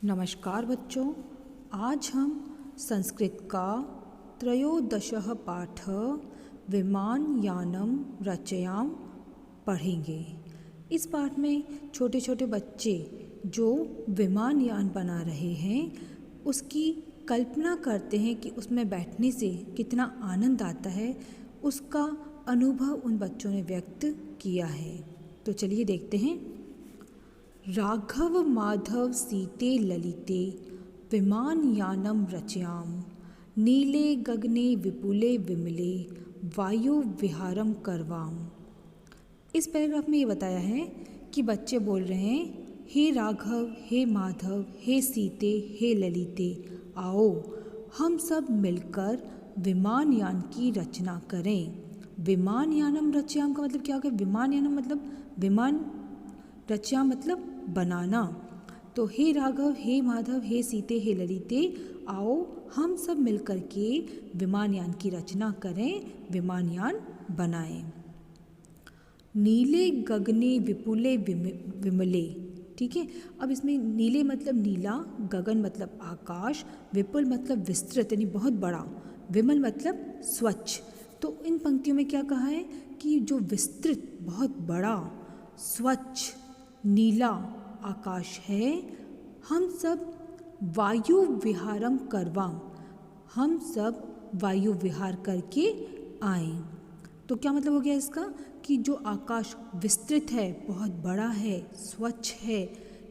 नमस्कार बच्चों, आज हम संस्कृत का त्रयोदशः पाठ विमानयानम रचयाम पढ़ेंगे। इस पाठ में छोटे छोटे बच्चे जो विमानयान बना रहे हैं उसकी कल्पना करते हैं कि उसमें बैठने से कितना आनंद आता है, उसका अनुभव उन बच्चों ने व्यक्त किया है। तो चलिए देखते हैं। राघव माधव सीते ललिते विमानयानम रचयाम नीले गगने विपुले विमले वायु विहारम करवाम। इस पैराग्राफ में ये बताया है कि बच्चे बोल रहे हैं, हे राघव, हे माधव, हे सीते, हे ललिते, आओ हम सब मिलकर विमानयान की रचना करें। विमानयानम रचयाम का मतलब क्या हो गया? विमानयानम मतलब विमान, रचया मतलब बनाना। तो हे राघव, हे माधव, हे सीते, हे ललिते, आओ हम सब मिलकर के विमानयान की रचना करें, विमानयान बनाएं। नीले गगने विपुले विमले, ठीक है। अब इसमें नीले मतलब नीला, गगन मतलब आकाश, विपुल मतलब विस्तृत यानी बहुत बड़ा, विमल मतलब स्वच्छ। तो इन पंक्तियों में क्या कहा है कि जो विस्तृत, बहुत बड़ा, स्वच्छ, नीला आकाश है, हम सब वायु विहारम करवाम, हम सब वायु विहार करके आएं। तो क्या मतलब हो गया इसका कि जो आकाश विस्तृत है, बहुत बड़ा है, स्वच्छ है,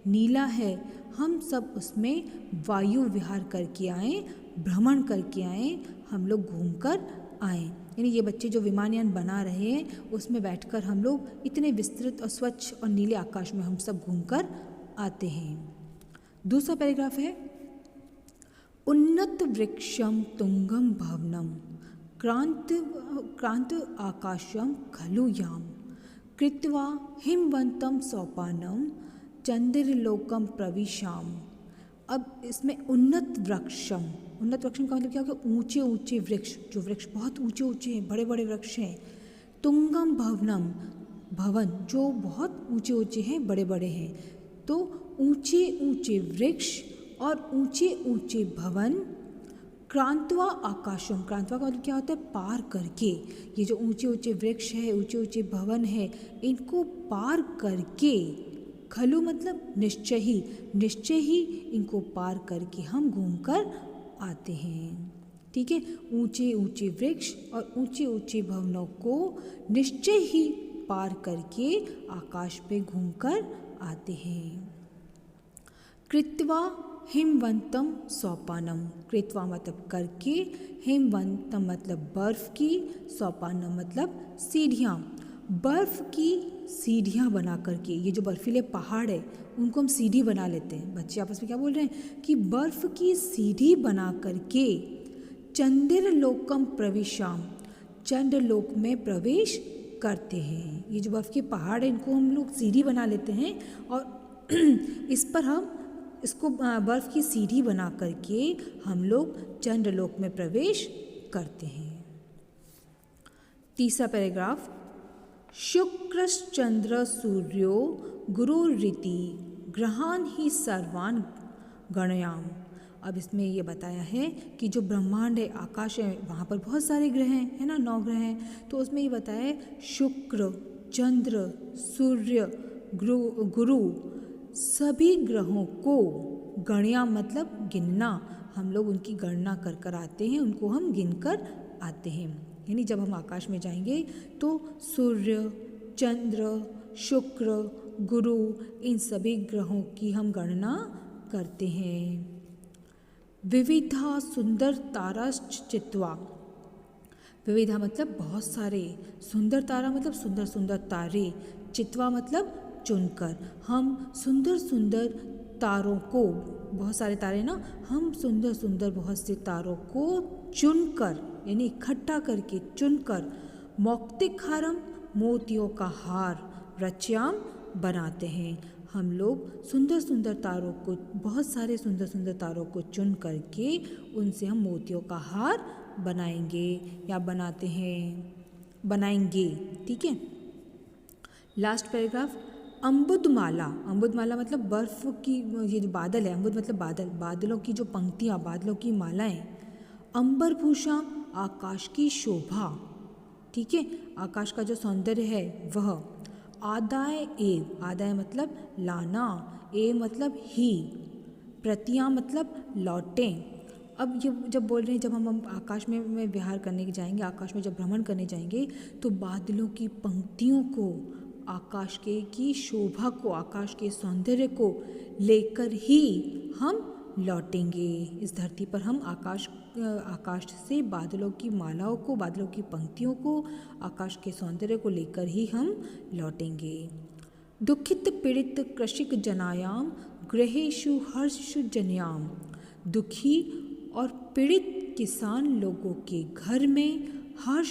नीला है, हम सब उसमें वायु विहार करके आएं, भ्रमण करके आएं, हम लोग घूमकर आएं। यानी ये बच्चे जो विमानयान बना रहे हैं उसमें बैठकर हम लोग इतने विस्तृत और स्वच्छ और नीले आकाश में हम सब घूमकर आते हैं। दूसरा पैराग्राफ है, उन्नत वृक्षम तुंगम भवनम क्रांत आकाशम खलु याम कृत्वा हिमवंतम सोपानम चंद्रलोकम प्रविशाम। अब इसमें उन्नत वृक्षम का मतलब क्या होगा? ऊंचे ऊंचे वृक्ष, जो वृक्ष बहुत ऊंचे ऊंचे हैं, बड़े बड़े वृक्ष हैं। तुंगम भवनम, भवन जो बहुत ऊंचे ऊंचे हैं, बड़े बड़े हैं। तो ऊंचे ऊंचे वृक्ष और ऊंचे ऊंचे भवन, क्रांतवा आकाशम, क्रांतवा का मतलब क्या होता है? पार करके। ये जो ऊंचे ऊंचे वृक्ष है, ऊंचे ऊंचे भवन है, इनको पार करके, खलु मतलब निश्चय ही इनको पार करके हम घूमकर आते हैं। ठीक है, ऊंचे ऊंचे वृक्ष और ऊंचे ऊंचे भवनों को निश्चय ही पार करके आकाश पे घूमकर आते हैं। कृत्वा हिमवंतम सोपानम, कृत्वा मतलब करके, हिमवंतम मतलब बर्फ की, सोपानम मतलब सीढ़ियाँ, बर्फ की सीढ़ियाँ बना करके। ये जो बर्फीले पहाड़ है उनको हम सीढ़ी बना लेते हैं। बच्चे आपस में क्या बोल रहे हैं कि बर्फ की सीढ़ी बना करके चंद्रलोकम प्रविशाम, चंद्रलोक में प्रवेश करते हैं। ये जो बर्फ के पहाड़ है इनको हम लोग सीढ़ी बना लेते हैं और इस पर हम इसको बर्फ की सीढ़ी बना करके हम लोग चंद्रलोक में प्रवेश करते हैं। तीसरा पैराग्राफ, शुक्रश्चंद्र सूर्यो गुरुरिति ग्रहान ही सर्वान गणयाम। अब इसमें ये बताया है कि जो ब्रह्मांड है, आकाश है, वहाँ पर बहुत सारे ग्रह हैं, है ना, 9 ग्रह हैं। तो उसमें ये बताया है शुक्र, चंद्र, सूर्य, गुरु, सभी ग्रहों को, गणयाम मतलब गिनना, हम लोग उनकी गणना कर कर आते हैं, उनको हम गिनकर आते हैं। यानी जब हम आकाश में जाएंगे तो सूर्य, चंद्र, शुक्र, गुरु, इन सभी ग्रहों की हम गणना करते हैं। विविधा सुंदर ताराश्चित्वा, विविधा मतलब बहुत सारे, सुंदर तारा मतलब सुंदर सुंदर तारे, चित्वा मतलब चुनकर। हम सुंदर सुंदर तारों को, बहुत सारे तारे ना, हम सुंदर सुंदर बहुत से तारों को चुनकर, यानी इकट्ठा करके, चुनकर, मौक्तिकहारम मोतियों का हार, रचयाम बनाते हैं। हम लोग सुंदर सुंदर तारों को, बहुत सारे सुंदर सुंदर तारों को चुन करके उनसे हम मोतियों का हार बनाएंगे या बनाएंगे। ठीक है। लास्ट पैराग्राफ, अम्बुदमाला, अम्बुदमाला मतलब बर्फ़ की, ये जो बादल है, अम्बुद मतलब बादल, बादलों की जो पंक्तियाँ, बादलों की मालाएं। अंबरभूषा आकाश की शोभा, ठीक है, आकाश का जो सौंदर्य है वह। आदाय एव, आदाय मतलब लाना, ए मतलब ही, प्रतिया मतलब लौटें। अब ये जब बोल रहे हैं, जब हम आकाश में विहार करने जाएंगे, आकाश में जब भ्रमण करने जाएंगे, तो बादलों की पंक्तियों को, आकाश के की शोभा को, आकाश के सौंदर्य को लेकर ही हम लौटेंगे। इस धरती पर हम आकाश से बादलों की मालाओं को, बादलों की पंक्तियों को, आकाश के सौंदर्य को लेकर ही हम लौटेंगे। दुखित पीड़ित कृषिक जनायाम गृहेषु हर्षु जनयाम। दुखी और पीड़ित किसान लोगों के घर में हर्ष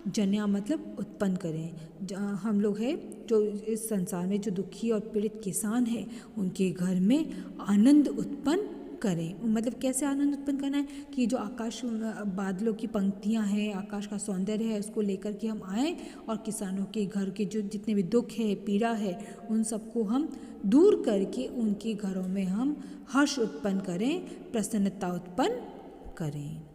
जन्या मतलब उत्पन्न करें। हम लोग हैं जो इस संसार में जो दुखी और पीड़ित किसान हैं, उनके घर में आनंद उत्पन्न करें। मतलब कैसे आनंद उत्पन्न करना है कि जो आकाश, बादलों की पंक्तियां हैं, आकाश का सौंदर्य है, उसको लेकर के हम आएँ और किसानों के घर के जो जितने भी दुख है, पीड़ा है, उन सबको हम दूर करके उनके घरों में हम हर्ष उत्पन्न करें, प्रसन्नता उत्पन्न करें।